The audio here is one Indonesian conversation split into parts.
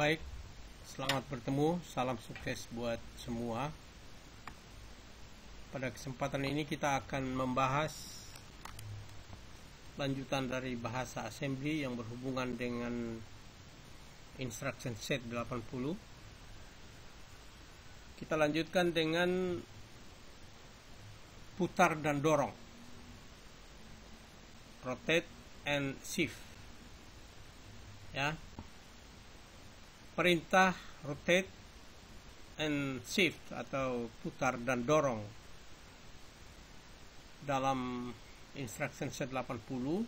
Baik, selamat bertemu, salam sukses buat semua. Pada kesempatan ini kita akan membahas lanjutan dari bahasa assembly yang berhubungan dengan instruction set 80. Kita lanjutkan dengan putar dan dorong, rotate and shift, ya. Perintah rotate and shift atau putar dan dorong dalam instruction set 80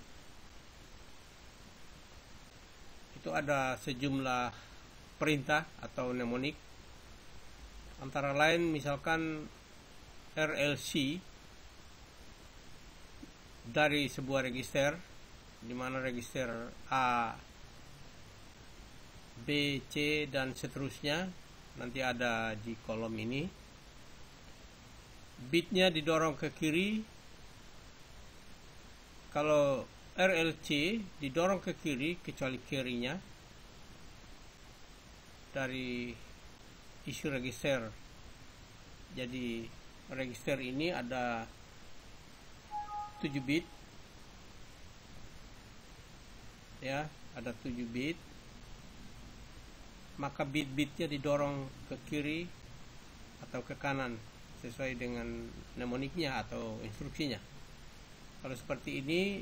itu ada sejumlah perintah atau mnemonik, antara lain misalkan RLC dari sebuah register, di mana register A, B, C, dan seterusnya nanti ada di kolom ini. Bitnya didorong ke kiri. Kalau RLC didorong ke kiri kecuali carry-nya dari isi register. Jadi register ini ada 7 bit, ya, ada 7 bit. Maka bit-bitnya didorong ke kiri atau ke kanan sesuai dengan mnemoniknya atau instruksinya. Kalau seperti ini,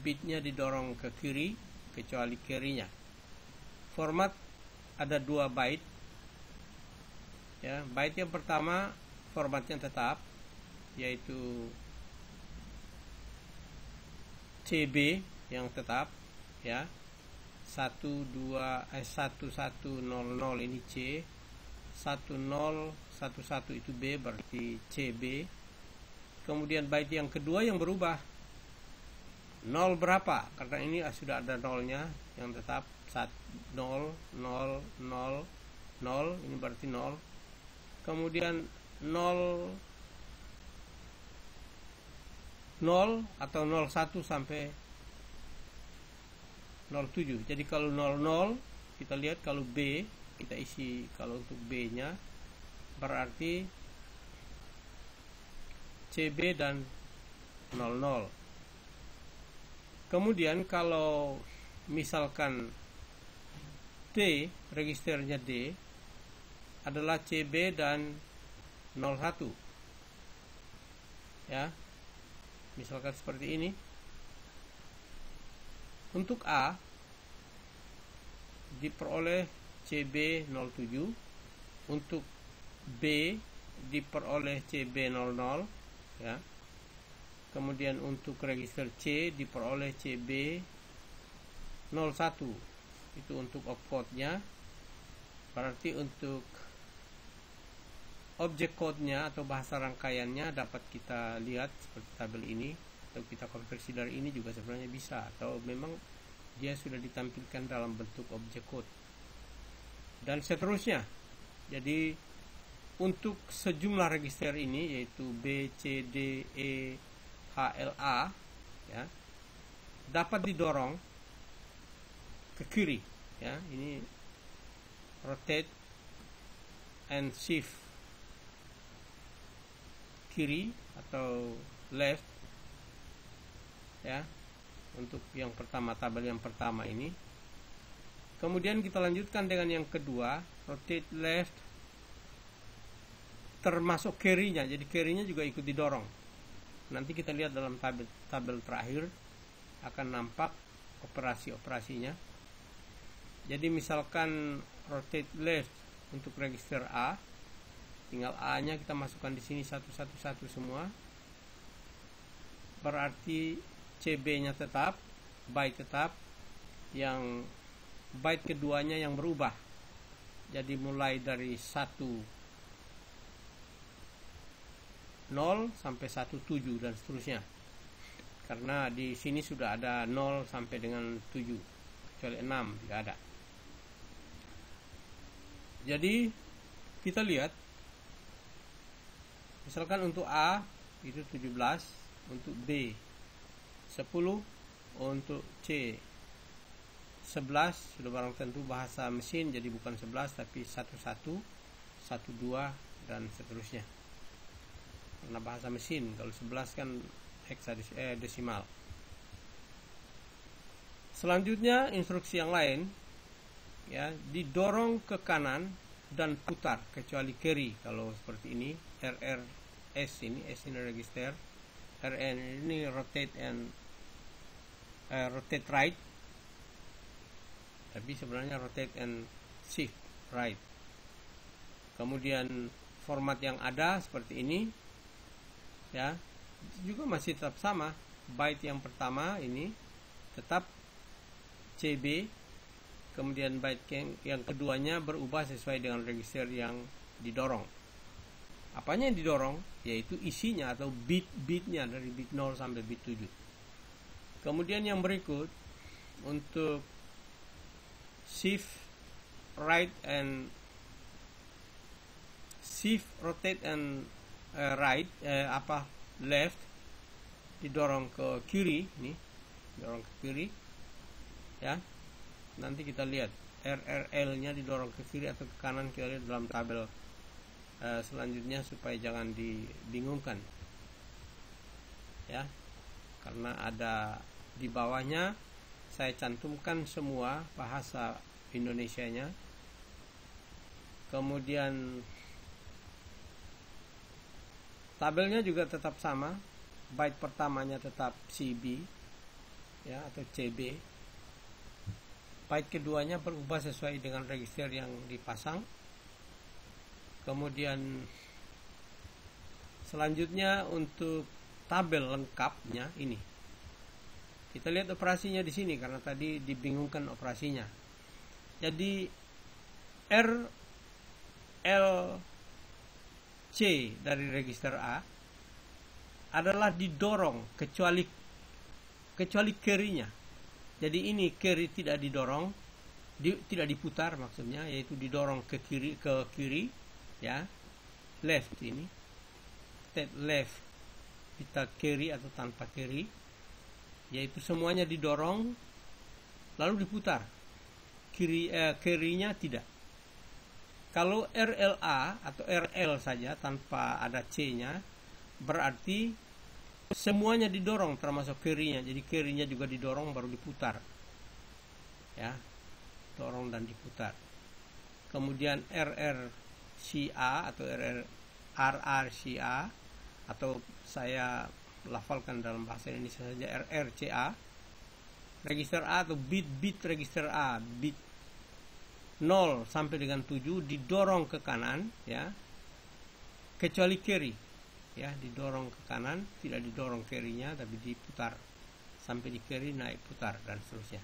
bitnya didorong ke kiri kecuali carry-nya. Format ada 2 byte, ya. Byte yang pertama formatnya tetap, yaitu CB yang tetap, ya. 1100 ini C, 1011 itu B, berarti CB. Kemudian byte yang kedua yang berubah, 0 berapa? Karena ini sudah ada nolnya yang tetap, 0, 0, 0, 0, ini berarti 0. Kemudian 0, 0 atau 01 sampai 07. Jadi kalau 00 kita lihat, kalau B kita isi, kalau untuk B nya berarti CB dan 00. Kemudian kalau misalkan D, registernya D adalah CB dan 01, ya, misalkan seperti ini. Untuk A diperoleh CB 07, untuk B diperoleh CB 00, ya. Kemudian untuk register C diperoleh CB 01. Itu untuk opcode-nya. Berarti untuk objek code-nya atau bahasa rangkaiannya dapat kita lihat seperti tabel ini. Atau kita konversi dari ini juga sebenarnya bisa, atau memang dia sudah ditampilkan dalam bentuk objek code dan seterusnya. Jadi untuk sejumlah register ini, yaitu B, C, D, E, H, L, A, ya, dapat didorong ke kiri, ya. Ini rotate and shift kiri atau left, ya, untuk yang pertama, tabel yang pertama ini. Kemudian kita lanjutkan dengan yang kedua, rotate left, termasuk carry-nya. Jadi carry-nya juga ikut didorong. Nanti kita lihat dalam tabel terakhir akan nampak operasi-operasinya. Jadi misalkan rotate left untuk register A, tinggal A-nya kita masukkan di sini satu-satu semua. Berarti CB-nya tetap, byte tetap, yang byte keduanya yang berubah. Jadi mulai dari 10 sampai 17 dan seterusnya. Karena di sini sudah ada 0 sampai dengan 7, kecuali 6 tidak ada. Jadi kita lihat, misalkan untuk A itu 17, untuk B 10, untuk C 11 sudah barang tentu bahasa mesin, jadi bukan 11 tapi 11, 12 dan seterusnya. Karena bahasa mesin, kalau 11 kan heksadesimal. Selanjutnya instruksi yang lain, ya, didorong ke kanan dan putar kecuali carry. Kalau seperti ini, RRS ini, S ini register, RN ini rotate right, tapi sebenarnya rotate and shift right. Kemudian format yang ada seperti ini, ya, juga masih tetap sama. Byte yang pertama ini tetap CB, kemudian byte yang keduanya berubah sesuai dengan register yang didorong. Apanya yang didorong? Yaitu isinya atau bit-bitnya dari bit 0 sampai bit 7. Kemudian yang berikut untuk shift right and shift rotate and left didorong ke kiri, ini didorong ke kiri, ya. Nanti kita lihat RRL nya didorong ke kiri atau ke kanan, kita lihat dalam tabel selanjutnya supaya jangan dibingungkan, ya, karena ada di bawahnya saya cantumkan semua bahasa Indonesianya. Kemudian tabelnya juga tetap sama, byte pertamanya tetap CB, ya, atau CB. Byte keduanya berubah sesuai dengan register yang dipasang. Kemudian selanjutnya untuk tabel lengkapnya ini, kita lihat operasinya di sini karena tadi dibingungkan operasinya. Jadi RLC dari register A adalah didorong kecuali carry-nya. Jadi ini carry tidak didorong, tidak diputar maksudnya, yaitu didorong ke kiri, ya, left ini, left kita carry atau tanpa carry, yaitu semuanya didorong lalu diputar. Carry-nya tidak. Kalau RLA atau RL saja tanpa ada C-nya, berarti semuanya didorong termasuk carry-nya. Jadi carry-nya juga didorong baru diputar, ya, dorong dan diputar. Kemudian RRCA atau RRCA, atau saya lafalkan dalam bahasa Indonesia saja RRCA, register A atau bit register A, bit 0 sampai dengan 7 didorong ke kanan, ya, kecuali carry, ya, didorong ke kanan, tidak didorong carry-nya tapi diputar sampai di carry naik putar dan seterusnya.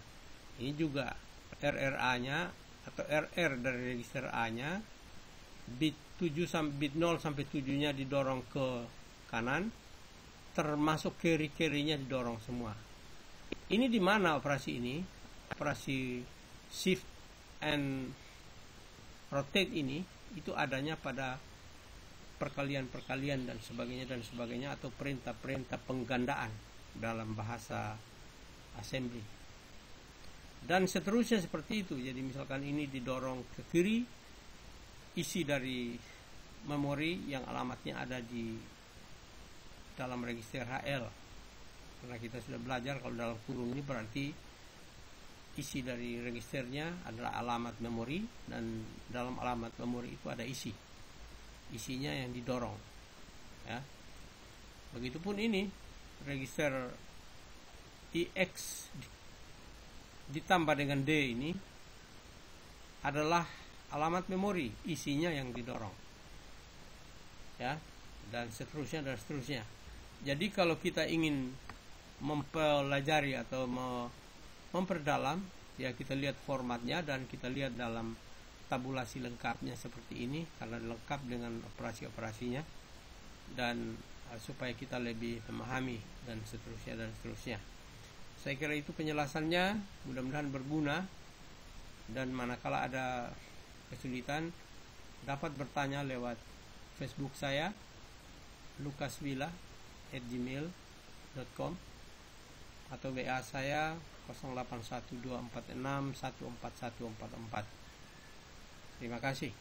Ini juga RRA-nya atau RR dari register A-nya, bit 0 sampai 7-nya didorong ke kanan, termasuk carry-nya didorong semua. Ini di mana operasi ini? Operasi shift and rotate ini itu adanya pada perkalian dan sebagainya atau perintah-perintah penggandaan dalam bahasa assembly. Dan seterusnya seperti itu. Jadi misalkan ini didorong ke kiri, isi dari memori yang alamatnya ada di dalam register HL. Karena kita sudah belajar kalau dalam kurung ini berarti isi dari registernya adalah alamat memori, dan dalam alamat memori itu ada isinya yang didorong, ya. Begitupun ini register IX ditambah dengan D ini adalah alamat memori, isinya yang didorong, ya, dan seterusnya. Jadi kalau kita ingin mempelajari atau memperdalam, ya, kita lihat formatnya dan kita lihat dalam tabulasi lengkapnya seperti ini karena lengkap dengan operasi-operasinya, dan supaya kita lebih memahami dan seterusnya. Saya kira itu penjelasannya, mudah-mudahan berguna, dan manakala ada kesulitan dapat bertanya lewat Facebook saya lucasvilla@gmail.com atau WA saya 081246144144. Terima kasih.